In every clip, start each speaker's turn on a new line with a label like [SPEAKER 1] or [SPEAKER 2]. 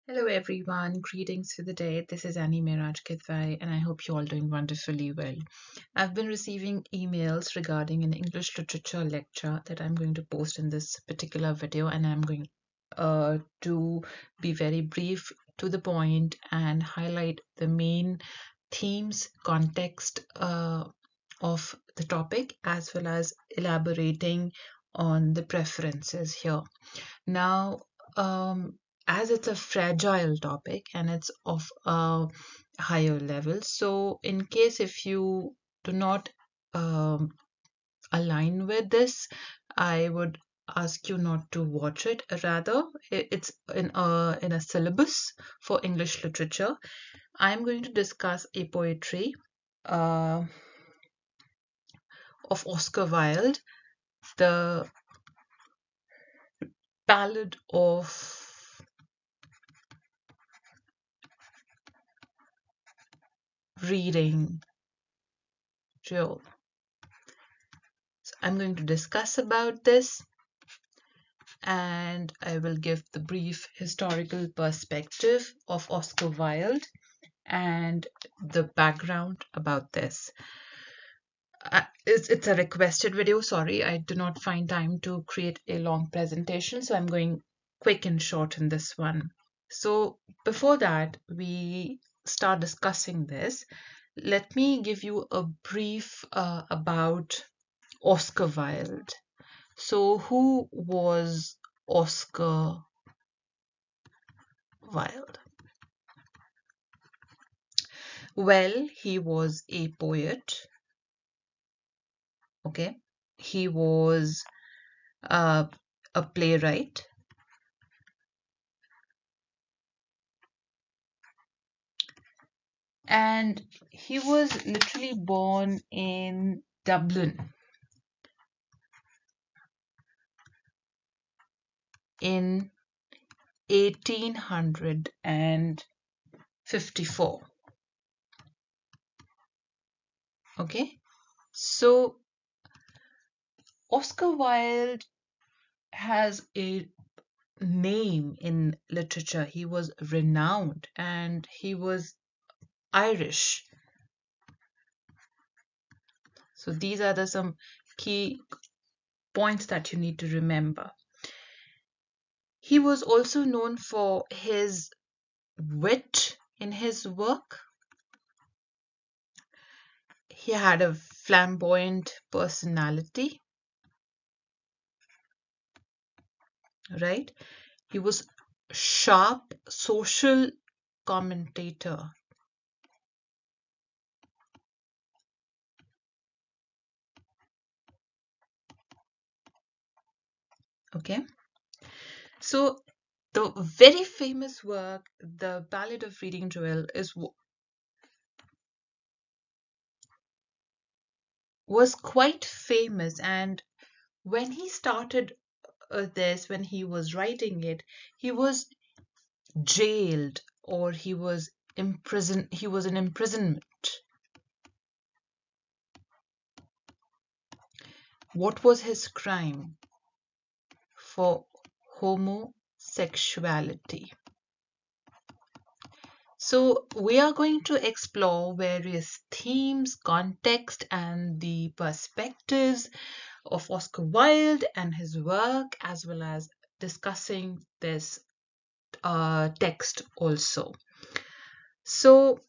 [SPEAKER 1] Hello everyone, greetings for the day. This is Annie Miraj Kidwai, and I hope you're all doing wonderfully well. I've been receiving emails regarding an English literature lecture that I'm going to post in this particular video, and I'm going to be very brief to the point and highlight the main themes, context of the topic, as well as elaborating on the preferences here. Now, as it's a fragile topic and it's of a higher level, so in case if you do not um, align with this, I would ask you not to watch it. Rather, it's in a syllabus for English literature. I'm going to discuss a poetry uh, of Oscar Wilde, the Ballad of Reading Joe. So I'm going to discuss about this, and I will give the brief historical perspective of Oscar Wilde and the background about this. It's a requested video. Sorry, I do not find time to create a long presentation, so I'm going quick and short in this one. So before that, we start discussing this. Let me give you a brief about Oscar Wilde. So, who was Oscar Wilde? Well, he was a poet, okay? He was uh, a playwright, and he was literally born in Dublin in 1854. Okay, so Oscar Wilde has a name in literature. He was renowned and he was Irish. So these are some key points that you need to remember. He was also known for his wit in his work. He had a flamboyant personality, right? He was sharp social commentator. Okay, so the very famous work, The Ballad of Reading Joel, was quite famous, and when he started when he was writing it, he was jailed, or he was imprisoned. He was in imprisonment. What was his crime? For homosexuality. So we are going to explore various themes, context, and the perspectives of Oscar Wilde and his work, as well as discussing this text also. So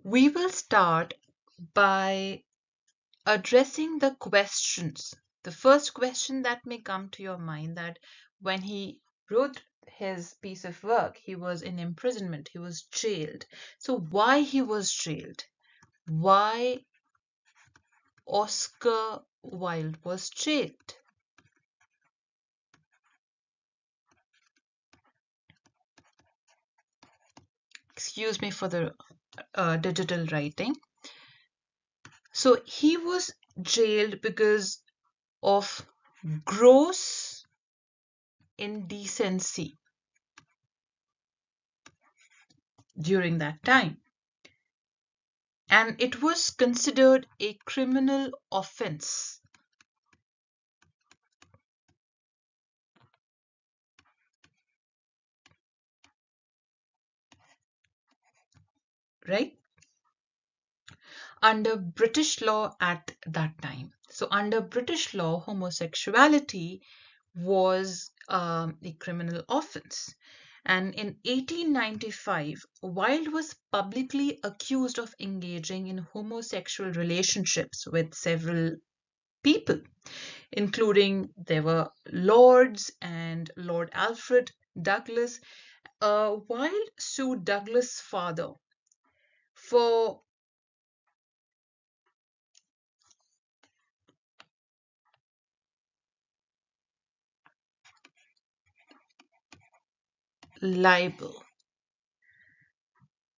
[SPEAKER 1] we will start by addressing the questions. The first question that may come to your mind, that when he wrote his piece of work, he was in imprisonment, he was jailed. So why he was jailed? Why Oscar Wilde was jailed? Excuse me for the digital writing. So he was jailed because of gross indecency during that time, and it was considered a criminal offense. right? Under British law at that time. So, under British law, homosexuality was a criminal offense. And in 1895, Wilde was publicly accused of engaging in homosexual relationships with several people, including there were lords and Lord Alfred Douglas. Wilde sued Douglas' father for libel.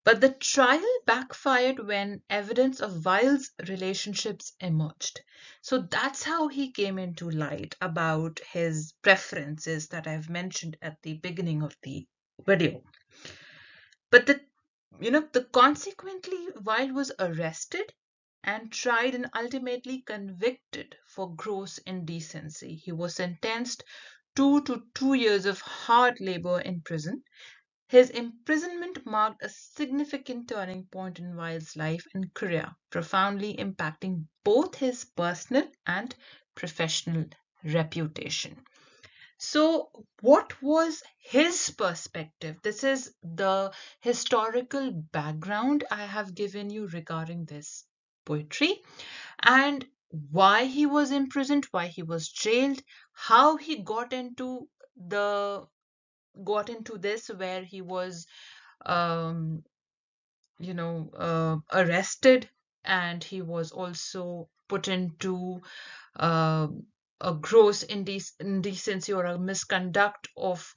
[SPEAKER 1] But the trial backfired when evidence of Wilde's relationships emerged. So that's how he came into light about his preferences that I've mentioned at the beginning of the video. But the consequently, Wilde was arrested and tried and ultimately convicted for gross indecency. He was sentenced to 2 years of hard labor in prison. His imprisonment marked a significant turning point in Wilde's life and career, profoundly impacting both his personal and professional reputation. So, what was his perspective? This is the historical background I have given you regarding this poetry and why he was imprisoned, why he was jailed, how he the got into this where he was um, arrested, and he was also put into uh, a gross indecency or a misconduct of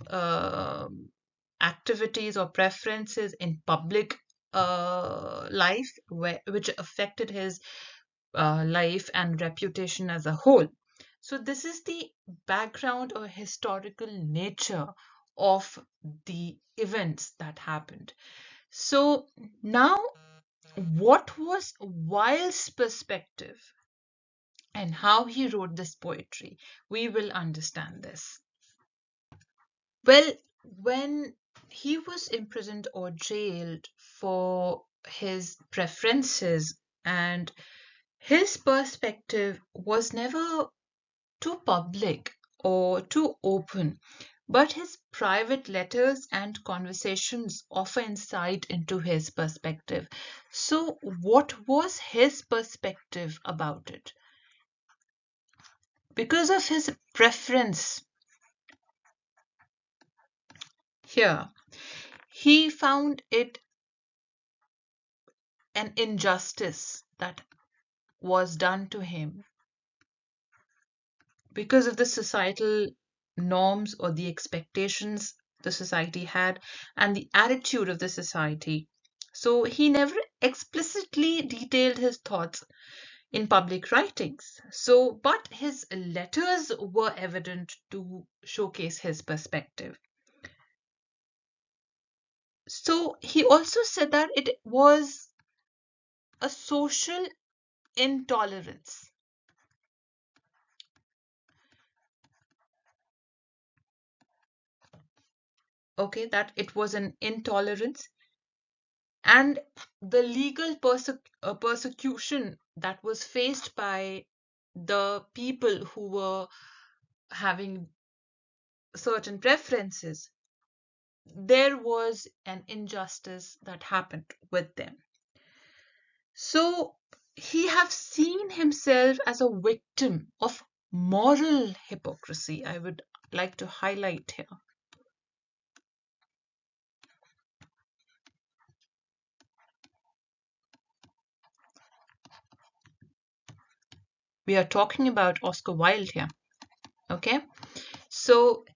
[SPEAKER 1] activities or preferences in public life, which affected his life and reputation as a whole. So, this is the background or historical nature of the events that happened. So, now what was Wilde's perspective and how he wrote this poetry? We will understand this. Well, when he was imprisoned or jailed for his preferences, and his perspective was never too public or too open, but his private letters and conversations offer insight into his perspective. So, what was his perspective about it? Because of his preference here, he found it an injustice that was done to him because of the societal norms or the expectations the society had and the attitude of the society. So he never explicitly detailed his thoughts in public writings. So, but his letters were evident to showcase his perspective. So he also said that it was a social intolerance. Okay, that it was an intolerance and the legal persecution that was faced by the people who were having certain preferences, there was an injustice that happened with them. So he have seen himself as a victim of moral hypocrisy. I would like to highlight here. We are talking about Oscar Wilde here. Okay, so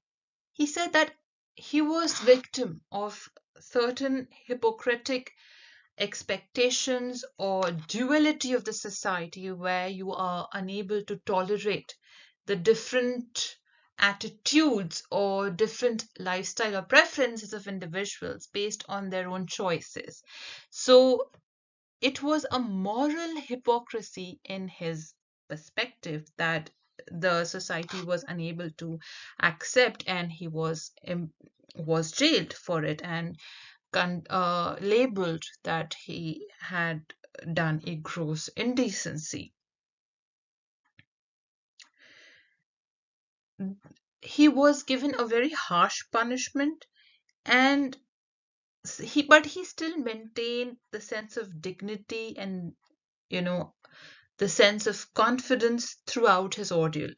[SPEAKER 1] he said that he was victim of certain hypocritic expectations or duality of the society where you are unable to tolerate the different attitudes or different lifestyle or preferences of individuals based on their own choices. So it was a moral hypocrisy in his perspective that the society was unable to accept, and he was jailed for it. And labeled that he had done a gross indecency. He was given a very harsh punishment, and but he still maintained the sense of dignity and, you know, the sense of confidence throughout his ordeal.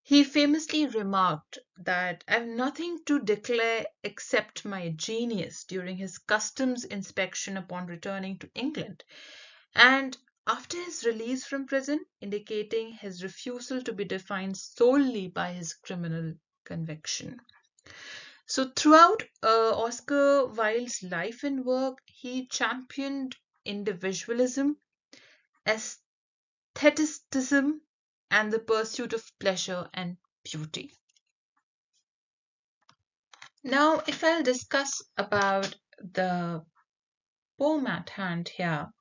[SPEAKER 1] He famously remarked that I have nothing to declare except my genius during his customs inspection upon returning to England, and after his release from prison, indicating his refusal to be defined solely by his criminal conviction. So, throughout Oscar Wilde's life and work, he championed individualism, aestheticism, and the pursuit of pleasure and beauty. Now, if I'll discuss about the poem at hand here.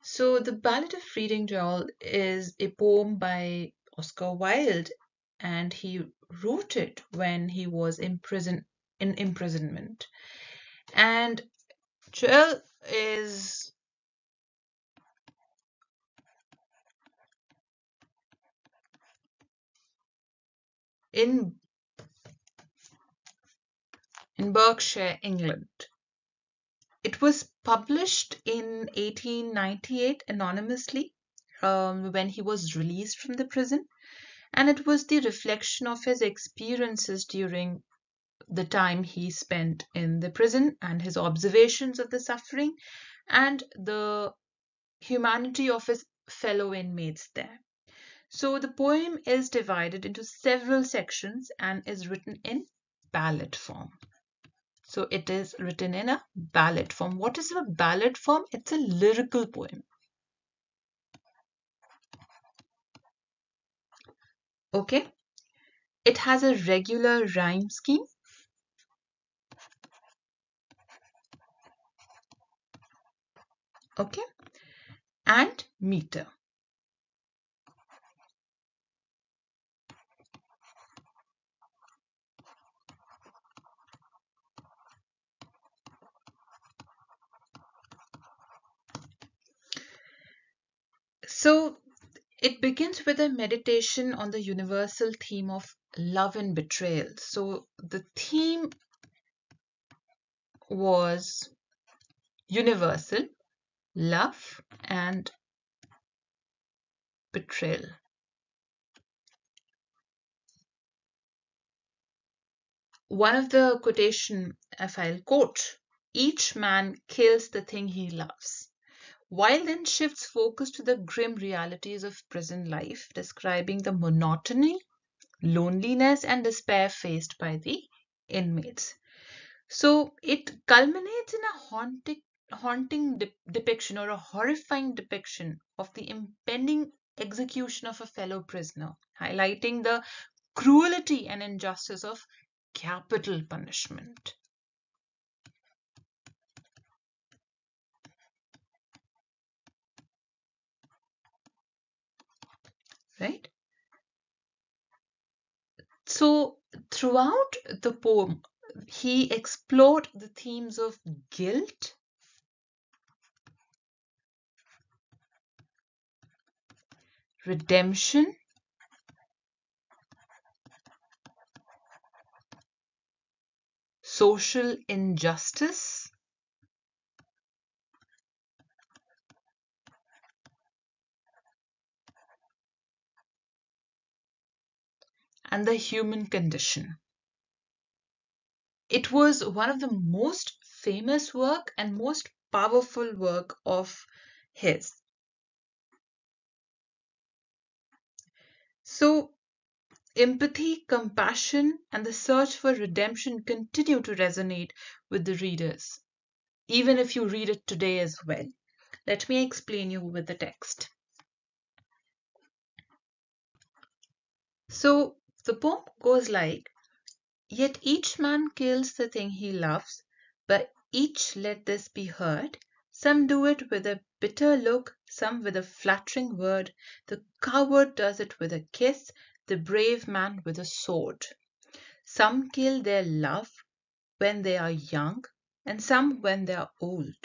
[SPEAKER 1] So, the Ballad of Reading Gaol is a poem by Oscar Wilde, and he wrote it when he was in imprisonment. And Gaol is in Berkshire, England. It was published in 1898 anonymously when he was released from the prison, and it was the reflection of his experiences during the time he spent in the prison and his observations of the suffering and the humanity of his fellow inmates there. So the poem is divided into several sections and is written in ballad form. So it is written in a ballad form. What is a ballad form? It's a lyrical poem. Okay. It has a regular rhyme scheme. Okay. And meter. So it begins with a meditation on the universal theme of love and betrayal. So the theme was universal, love and betrayal. One of the quotation, if I'll quote, each man kills the thing he loves. While then shifts focus to the grim realities of prison life, describing the monotony, loneliness, and despair faced by the inmates. So it culminates in a haunting depiction or a horrifying depiction of the impending execution of a fellow prisoner, highlighting the cruelty and injustice of capital punishment. Right? So, throughout the poem, he explored the themes of guilt, redemption, social injustice, and the human condition. It was one of the most famous work and most powerful work of his. So, empathy, compassion, and the search for redemption continue to resonate with the readers, even if you read it today as well. Let me explain you with the text. So, the poem goes like, yet each man kills the thing he loves, but each let this be heard. Some do it with a bitter look, some with a flattering word. The coward does it with a kiss, the brave man with a sword. Some kill their love when they are young, and some when they are old.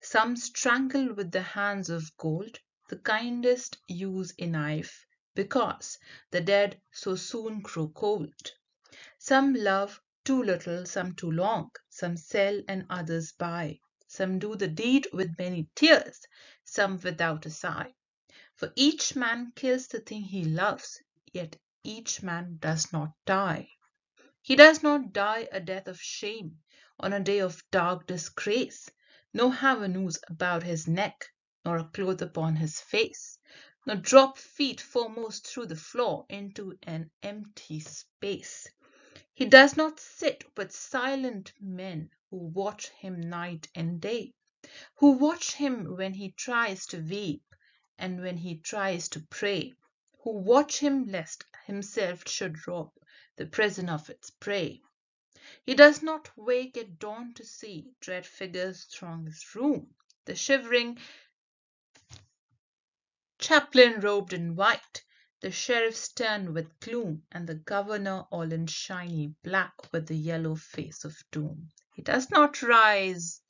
[SPEAKER 1] Some strangle with the hands of gold, the kindest use a knife, because the dead so soon grow cold. Some love too little, some too long, some sell and others buy. Some do the deed with many tears, some without a sigh. For each man kills the thing he loves, yet each man does not die. He does not die a death of shame on a day of dark disgrace. No have a noose about his neck, nor a cloth upon his face, nor drop feet foremost through the floor into an empty space. He does not sit with silent men who watch him night and day, who watch him when he tries to weep and when he tries to pray, who watch him lest himself should rob the prison of its prey. He does not wake at dawn to see dread figures throng his room, the shivering chaplain robed in white, the sheriff stern with gloom, and the governor all in shiny black with the yellow face of doom. He does not rise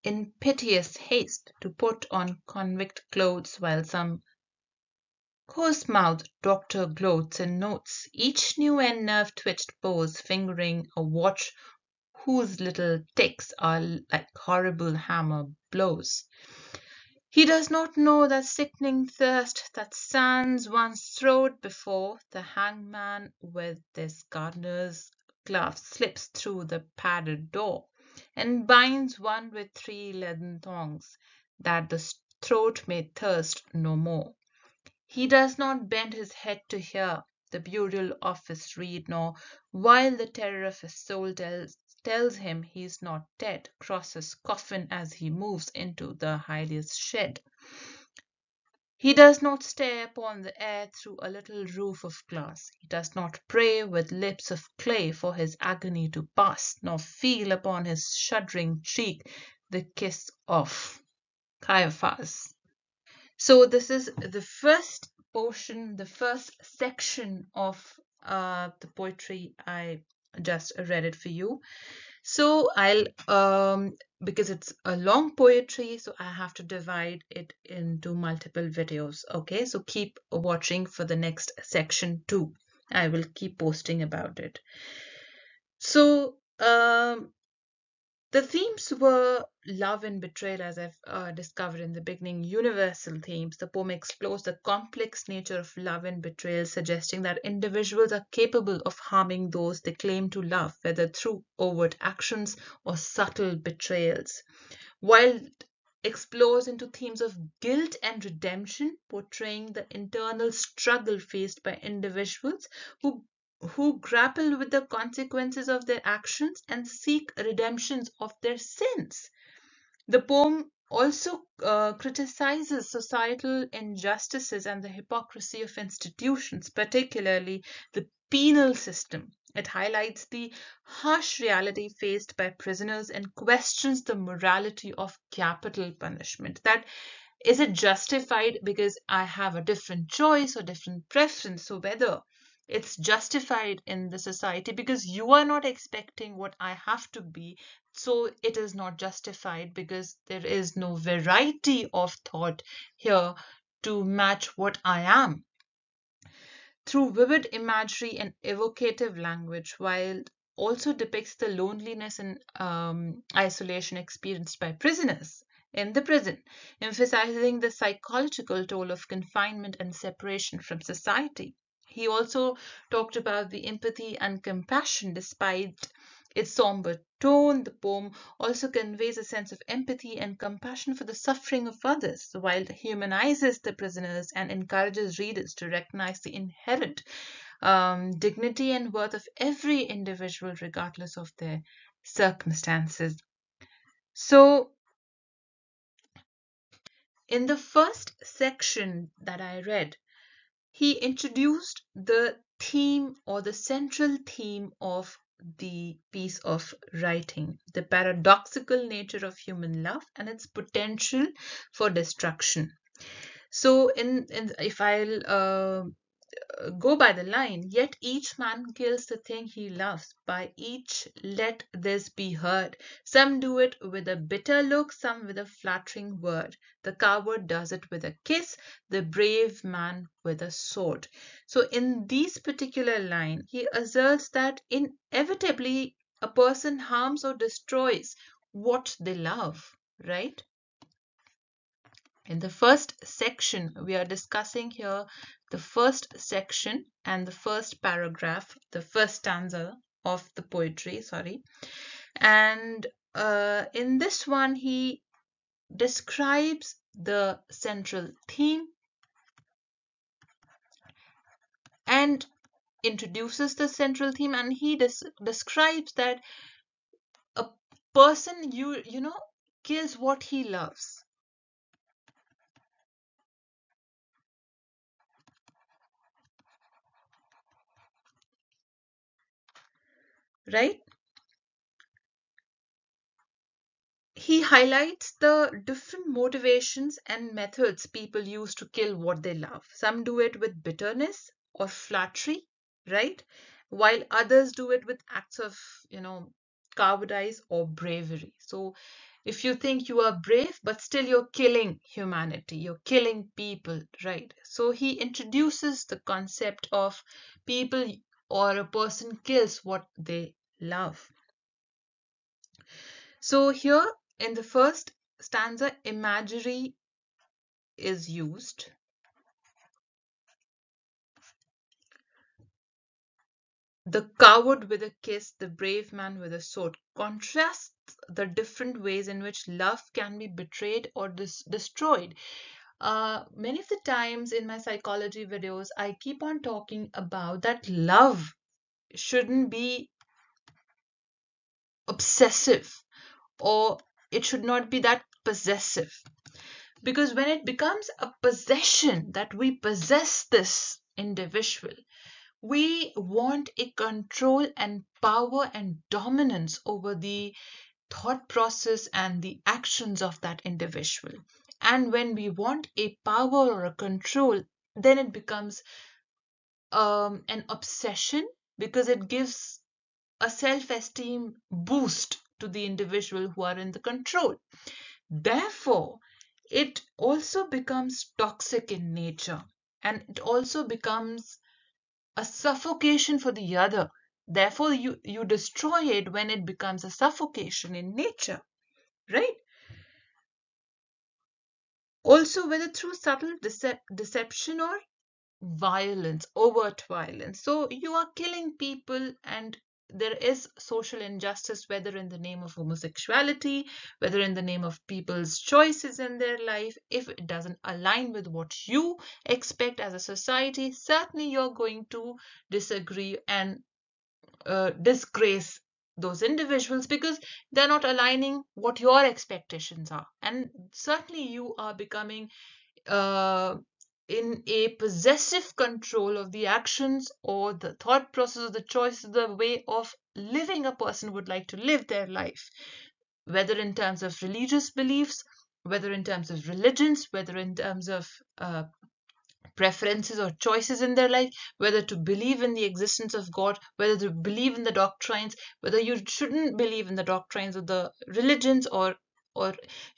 [SPEAKER 1] in piteous haste to put on convict clothes while some coarse-mouthed doctor gloats and notes each new and nerve-twitched pose, fingering a watch whose little ticks are like horrible hammer blows. He does not know that sickening thirst that sands one's throat before the hangman with his gardener's glove slips through the padded door and binds one with 3 leathern thongs, that the throat may thirst no more. He does not bend his head to hear the burial office read, nor, while the terror of his soul tells him he is not dead, cross his coffin as he moves into the hideous shed. He does not stare upon the air through a little roof of glass. He does not pray with lips of clay for his agony to pass, nor feel upon his shuddering cheek the kiss of Caiaphas. So this is the first portion, the first section of the poetry. I just read it for you. So I'll because it's a long poetry, so I have to divide it into multiple videos. Okay, so keep watching for the next section too. I will keep posting about it. So the themes were love and betrayal, as I've discovered in the beginning, universal themes. The poem explores the complex nature of love and betrayal, suggesting that individuals are capable of harming those they claim to love, whether through overt actions or subtle betrayals. Wilde explores into themes of guilt and redemption, portraying the internal struggle faced by individuals who grapple with the consequences of their actions and seek redemptions of their sins. The poem also criticizes societal injustices and the hypocrisy of institutions, particularly the penal system. It highlights the harsh reality faced by prisoners and questions the morality of capital punishment. That is it justified because I have a different choice or different preference? So whether it's justified in the society because you are not expecting what I have to be, so it is not justified because there is no variety of thought here to match what I am. Through vivid imagery and evocative language, Wilde also depicts the loneliness and isolation experienced by prisoners in the prison, emphasizing the psychological toll of confinement and separation from society. He also talked about the empathy and compassion. Despite its somber tone, the poem also conveys a sense of empathy and compassion for the suffering of others, while it humanizes the prisoners and encourages readers to recognize the inherent dignity and worth of every individual, regardless of their circumstances. So, in the first section that I read, he introduced the theme or the central theme of the piece of writing, the paradoxical nature of human love and its potential for destruction. So, if I'll go by the line, yet each man kills the thing he loves. By each let this be heard. Some do it with a bitter look, some with a flattering word. The coward does it with a kiss, the brave man with a sword. So in this particular line, he asserts that inevitably a person harms or destroys what they love, right? In the first section, we are discussing here the first section and the first paragraph, the first stanza of the poetry, sorry. And in this one, he describes the central theme and introduces the central theme, and he describes that a person, kills what he loves, right? He highlights the different motivations and methods people use to kill what they love. Some do it with bitterness or flattery, right? While others do it with acts of, cowardice or bravery. So if you think you are brave, but still you're killing humanity, you're killing people, right? So he introduces the concept of people or a person kills what they love. So here in the first stanza, imagery is used. The coward with a kiss, the brave man with a sword contrasts the different ways in which love can be betrayed or destroyed. Many of the times in my psychology videos, I keep on talking about that love shouldn't be obsessive, or it should not be that possessive. Because when it becomes a possession, that we possess this individual, we want a control and power and dominance over the thought process and the actions of that individual. And when we want a power or a control, then it becomes an obsession, because it gives a self-esteem boost to the individual who are in the control. Therefore, it also becomes toxic in nature, and it also becomes a suffocation for the other. Therefore, you destroy it when it becomes a suffocation in nature, right? Also, whether through subtle deception or violence, overt violence. So you are killing people, and there is social injustice, whether in the name of homosexuality, whether in the name of people's choices in their life. If it doesn't align with what you expect as a society, certainly you're going to disagree and disgrace those individuals, because they're not aligning what your expectations are. And certainly you are becoming uh, in a possessive control of the actions or the thought process, or the choices, the way of living a person would like to live their life, whether in terms of religious beliefs, whether in terms of religions, whether in terms of preferences or choices in their life, whether to believe in the existence of God, whether to believe in the doctrines, whether you shouldn't believe in the doctrines of the religions, or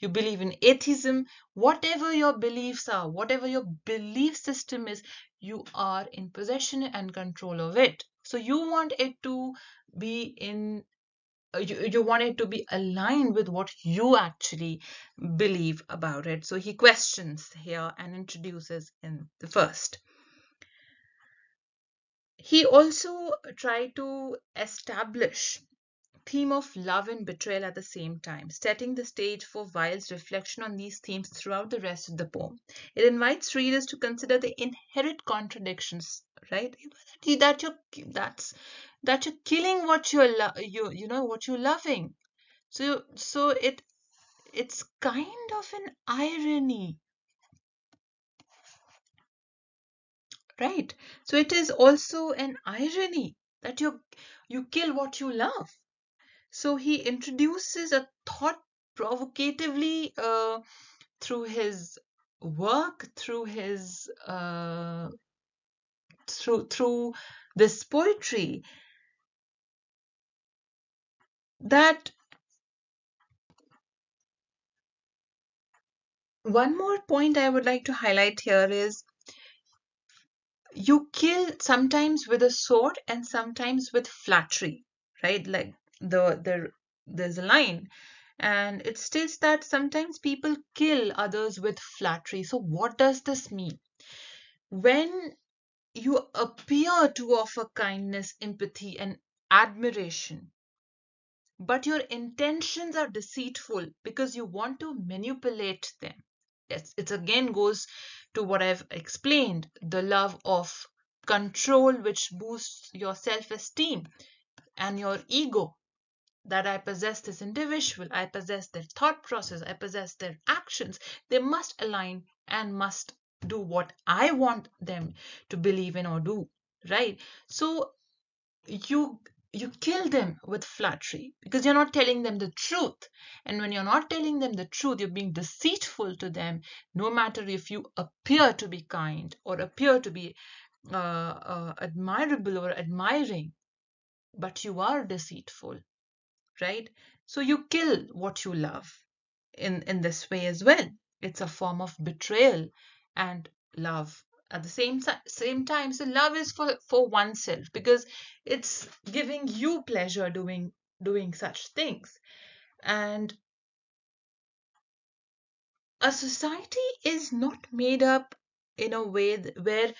[SPEAKER 1] you believe in atheism. Whatever your beliefs are, whatever your belief system is, you are in possession and control of it. So you want it to be in you want it to be aligned with what you actually believe about it. So he questions here and introduces in the first. He also tried to establish theme of love and betrayal at the same time, setting the stage for Wilde's reflection on these themes throughout the rest of the poem. It invites readers to consider the inherent contradictions, right? That you're killing what what you're loving. So it's kind of an irony, right? So it is also an irony that you kill what you love. So he introduces a thought provocatively through his work, through his through this poetry, that one more point I would like to highlight here is you kill sometimes with a sword and sometimes with flattery, right? Like there's a line and it states that sometimes people kill others with flattery. So what does this mean? When you appear to offer kindness, empathy, and admiration, but your intentions are deceitful because you want to manipulate them. It again goes to what I've explained, the love of control, which boosts your self-esteem and your ego, that I possess this individual, I possess their thought process, I possess their actions. They must align and must do what I want them to believe in or do, right? So you you kill them with flattery because you're not telling them the truth. And when you're not telling them the truth, you're being deceitful to them, no matter if you appear to be kind or appear to be admirable or admiring, but you are deceitful, right? So you kill what you love in this way as well. It's a form of betrayal and love at the same time. So love is for oneself because it's giving you pleasure doing such things. And a society is not made up in a way where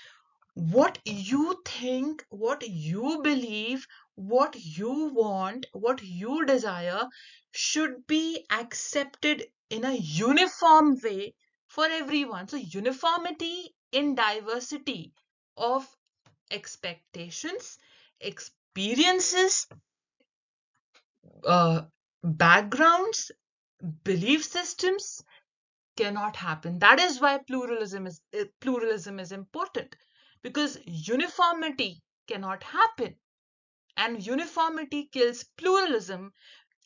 [SPEAKER 1] what you think, what you believe, what you want, what you desire should be accepted in a uniform way for everyone. So, uniformity in diversity of expectations, experiences, backgrounds, belief systems cannot happen. That is why pluralism is important, because uniformity cannot happen, and uniformity kills pluralism.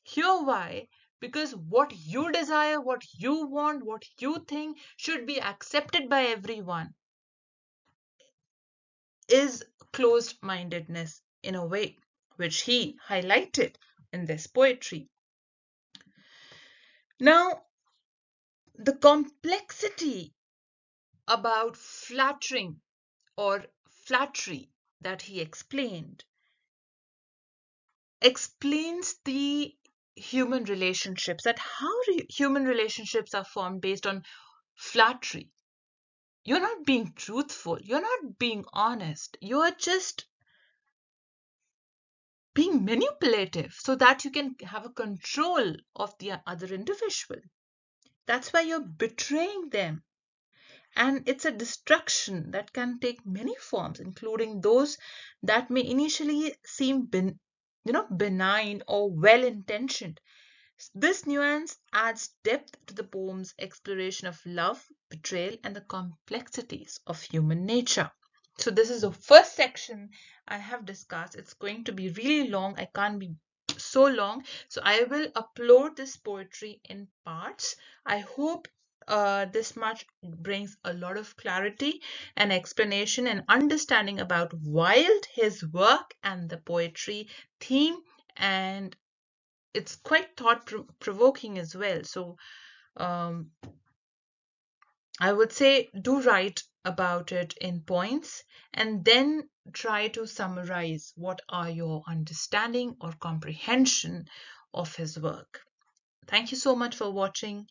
[SPEAKER 1] Here why? Because what you desire, what you want, what you think should be accepted by everyone is closed-mindedness in a way, which he highlighted in this poetry. Now, the complexity about flattering or flattery that he explains the human relationships, that how human relationships are formed based on flattery. You're not being truthful, you're not being honest, you're just being manipulative so that you can have a control of the other individual. That's why you're betraying them. And it's a destruction that can take many forms, including those that may initially seem benign or well-intentioned. This nuance adds depth to the poem's exploration of love, betrayal, and the complexities of human nature. So this is the first section I have discussed. It's going to be really long. I can't be so long. So I will upload this poetry in parts. I hope this much brings a lot of clarity and explanation and understanding about Wilde, his work, and the poetry theme. And it's quite thought-provoking as well. So um, I would say do write about it in points and then try to summarize what are your understanding or comprehension of his work. Thank you so much for watching.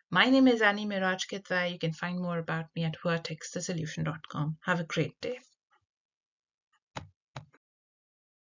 [SPEAKER 1] My name is Annie Miraj Kidwai. You can find more about me at whoartexthesolution.com. Have a great day.